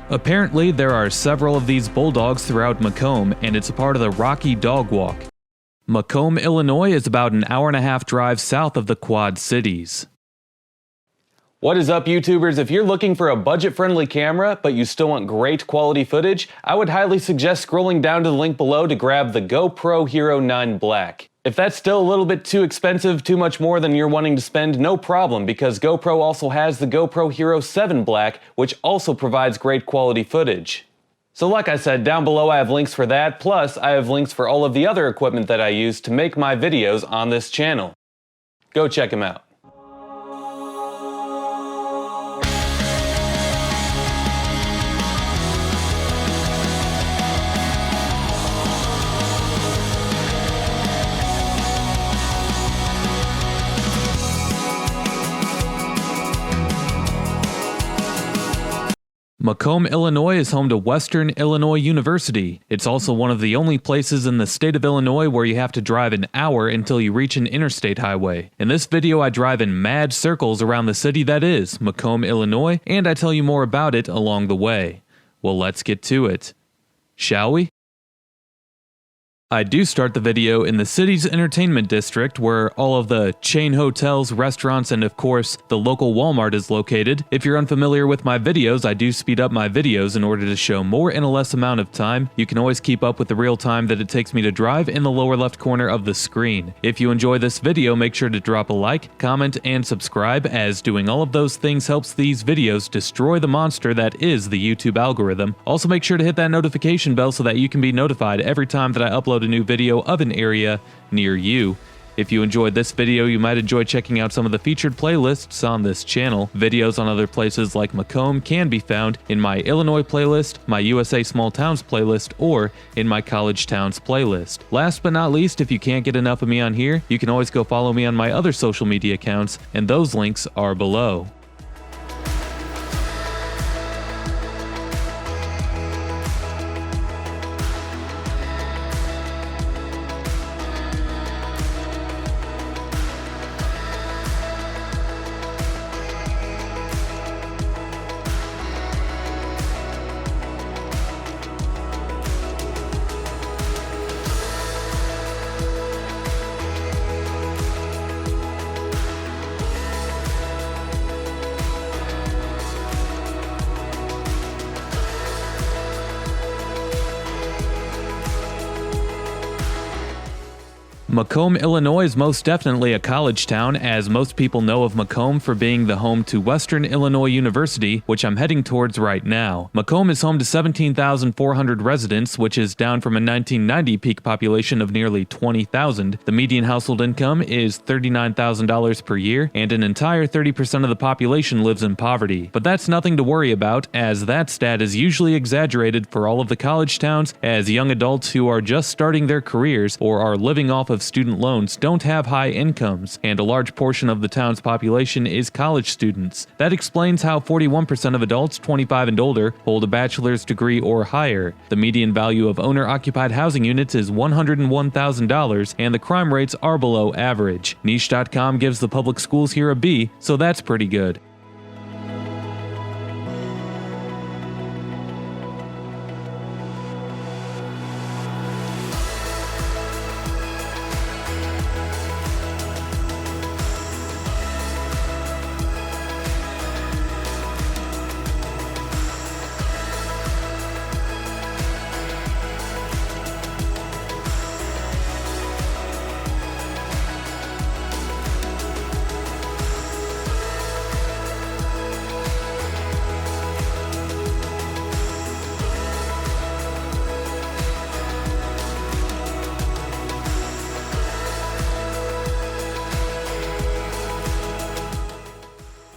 Apparently, there are several of these bulldogs throughout Macomb, and it's a part of the Rocky Dog Walk. Macomb, Illinois is about an hour-and-a-half drive south of the Quad Cities. What is up, YouTubers? If you're looking for a budget-friendly camera, but you still want great quality footage, I would highly suggest scrolling down to the link below to grab the GoPro Hero 9 Black. If that's still a little bit too expensive, too much more than you're wanting to spend, no problem, because GoPro also has the GoPro Hero 7 Black, which also provides great quality footage. So like I said, down below I have links for that, plus I have links for all of the other equipment that I use to make my videos on this channel. Go check them out. Macomb, Illinois is home to Western Illinois University. It's also one of the only places in the state of Illinois where you have to drive an hour until you reach an interstate highway. In this video, I drive in mad circles around the city that is Macomb, Illinois, and I tell you more about it along the way. Well, let's get to it. Shall we? I do start the video in the city's entertainment district where all of the chain hotels, restaurants, and of course, the local Walmart is located. If you're unfamiliar with my videos, I do speed up my videos in order to show more in a less amount of time. You can always keep up with the real time that it takes me to drive in the lower left corner of the screen. If you enjoy this video, make sure to drop a like, comment, and subscribe, as doing all of those things helps these videos destroy the monster that is the YouTube algorithm. Also, make sure to hit that notification bell so that you can be notified every time that I upload a new video of an area near you. If you enjoyed this video, you might enjoy checking out some of the featured playlists on this channel. Videos on other places like Macomb can be found in my Illinois playlist, my USA Small Towns playlist, or in my College Towns playlist. Last but not least, if you can't get enough of me on here, you can always go follow me on my other social media accounts, and those links are below. Macomb, Illinois is most definitely a college town, as most people know of Macomb for being the home to Western Illinois University, which I'm heading towards right now. Macomb is home to 17,400 residents, which is down from a 1990 peak population of nearly 20,000. The median household income is $39,000 per year, and an entire 30% of the population lives in poverty. But that's nothing to worry about, as that stat is usually exaggerated for all of the college towns, as young adults who are just starting their careers or are living off of student loans don't have high incomes, and a large portion of the town's population is college students. That explains how 41% of adults 25 and older hold a bachelor's degree or higher. The median value of owner-occupied housing units is $101,000, and the crime rates are below average. Niche.com gives the public schools here a B, so that's pretty good.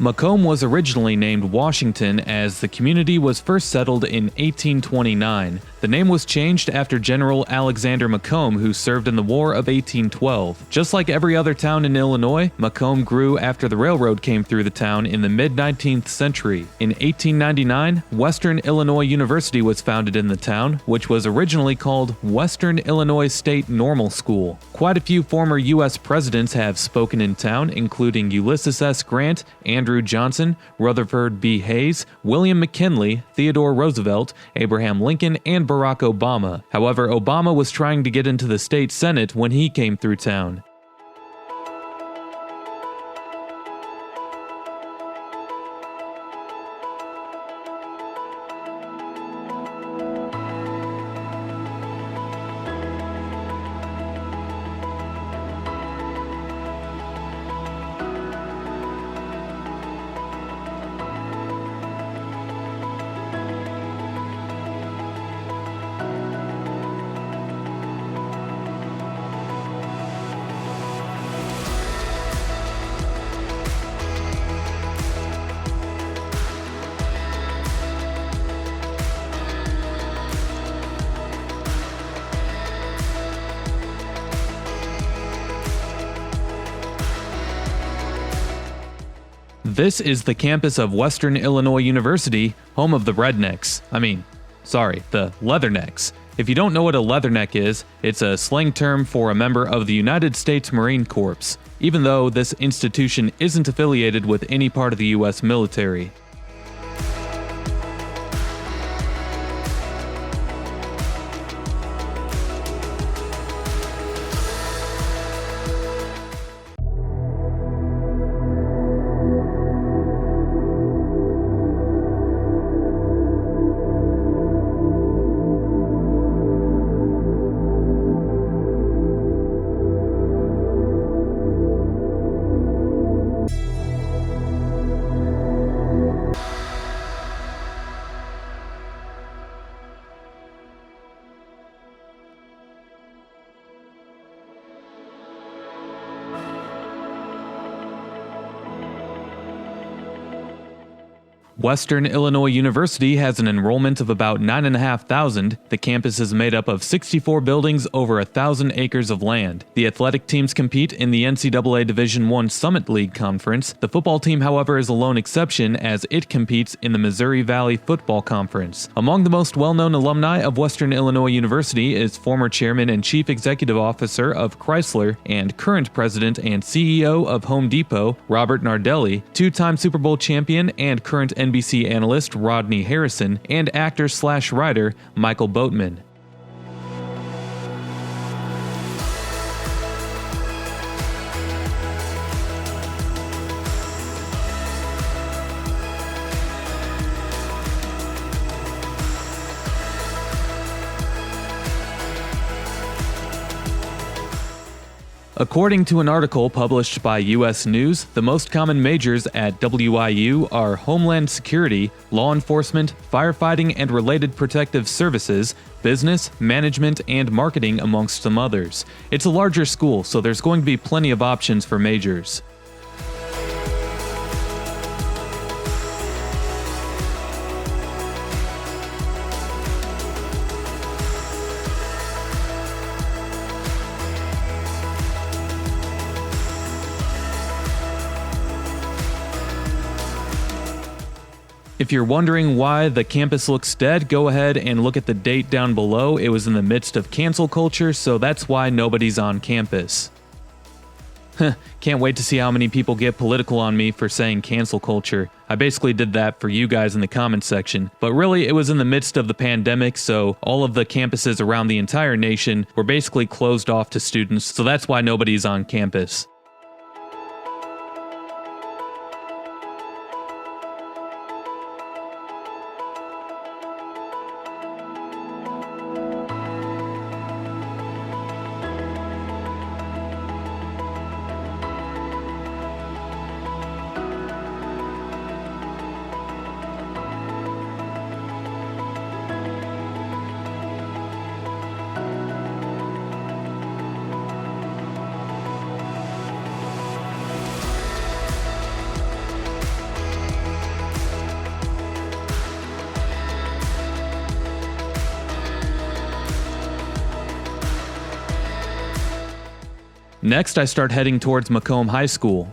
Macomb was originally named Washington, as the community was first settled in 1829. The name was changed after General Alexander Macomb, who served in the War of 1812. Just like every other town in Illinois, Macomb grew after the railroad came through the town in the mid-19th century. In 1899, Western Illinois University was founded in the town, which was originally called Western Illinois State Normal School. Quite a few former U.S. presidents have spoken in town, including Ulysses S. Grant, Andrew Andrew Johnson, Rutherford B. Hayes, William McKinley, Theodore Roosevelt, Abraham Lincoln, and Barack Obama. However, Obama was trying to get into the state Senate when he came through town. This is the campus of Western Illinois University, home of the Rednecks. The Leathernecks. If you don't know what a leatherneck is, it's a slang term for a member of the United States Marine Corps, even though this institution isn't affiliated with any part of the U.S. military. Western Illinois University has an enrollment of about 9,500. The campus is made up of 64 buildings over 1,000 acres of land. The athletic teams compete in the NCAA Division I Summit League Conference. The football team, however, is a lone exception as it competes in the Missouri Valley Football Conference. Among the most well-known alumni of Western Illinois University is former chairman and chief executive officer of Chrysler and current president and CEO of Home Depot, Robert Nardelli, two-time Super Bowl champion and current NBC analyst Rodney Harrison, and actor/writer Michael Boatman. According to an article published by U.S. News, the most common majors at WIU are Homeland Security, Law Enforcement, Firefighting and Related Protective Services, Business, Management, and Marketing, amongst some others. It's a larger school, so there's going to be plenty of options for majors. If you're wondering why the campus looks dead, go ahead and look at the date down below. It was in the midst of cancel culture, so that's why nobody's on campus. Can't wait to see how many people get political on me for saying cancel culture. I basically did that for you guys in the comments section. But really, it was in the midst of the pandemic, so all of the campuses around the entire nation were basically closed off to students, so that's why nobody's on campus. Next, I start heading towards Macomb High School.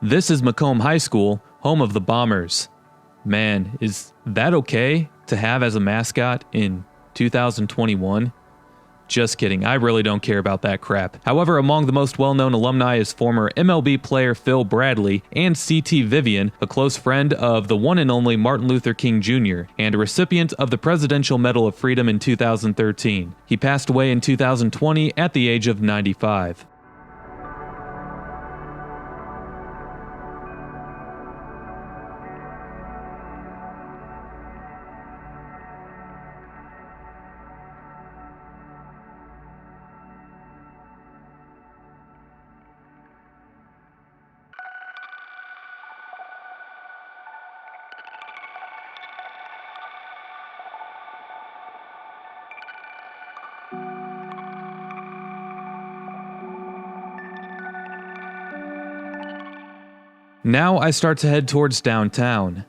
This is Macomb High School, home of the Bombers. Man, is that okay to have as a mascot in 2021? Just kidding, I really don't care about that crap. However, among the most well-known alumni is former MLB player Phil Bradley and C.T. Vivian, a close friend of the one and only Martin Luther King Jr., and a recipient of the Presidential Medal of Freedom in 2013. He passed away in 2020 at the age of 95. Now I start to head towards downtown.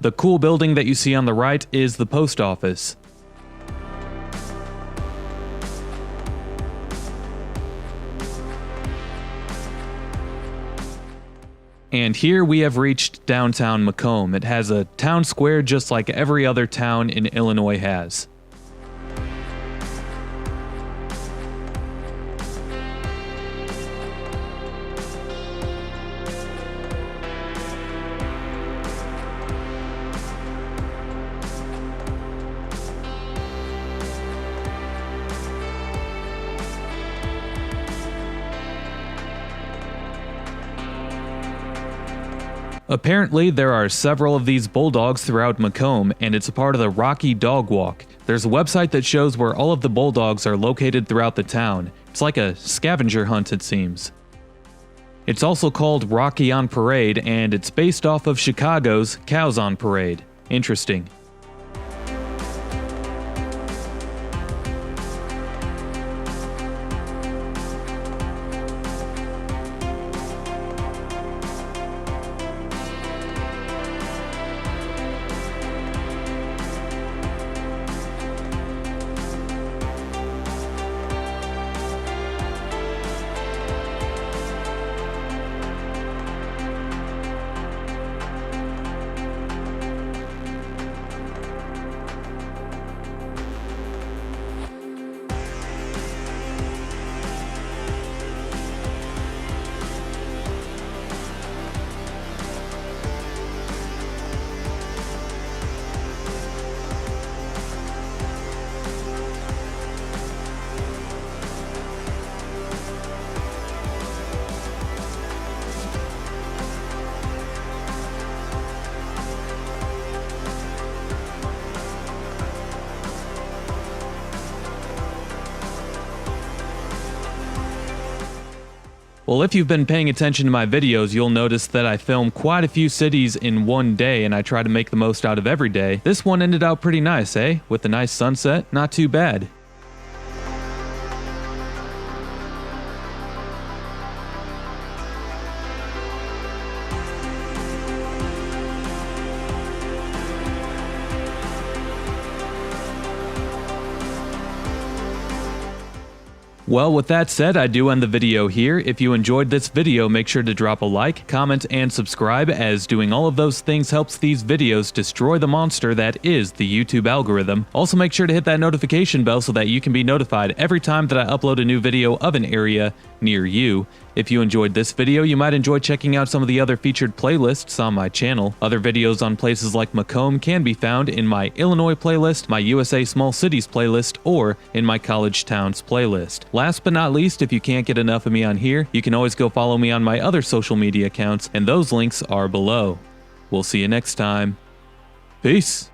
The cool building that you see on the right is the post office. And here we have reached downtown Macomb. It has a town square just like every other town in Illinois has. Apparently, there are several of these bulldogs throughout Macomb, and it's a part of the Rocky Dog Walk. There's a website that shows where all of the bulldogs are located throughout the town. It's like a scavenger hunt, it seems. It's also called Rocky on Parade, and it's based off of Chicago's Cows on Parade. Interesting. Well, if you've been paying attention to my videos, you'll notice that I film quite a few cities in one day and I try to make the most out of every day. This one ended out pretty nice, eh? With a nice sunset, not too bad. Well, with that said, I do end the video here. If you enjoyed this video, make sure to drop a like, comment, and subscribe, as doing all of those things helps these videos destroy the monster that is the YouTube algorithm. Also, make sure to hit that notification bell so that you can be notified every time that I upload a new video of an area near you. If you enjoyed this video, you might enjoy checking out some of the other featured playlists on my channel. Other videos on places like Macomb can be found in my Illinois playlist, my USA Small Cities playlist, or in my College Towns playlist. Last but not least, if you can't get enough of me on here, you can always go follow me on my other social media accounts, and those links are below. We'll see you next time. Peace!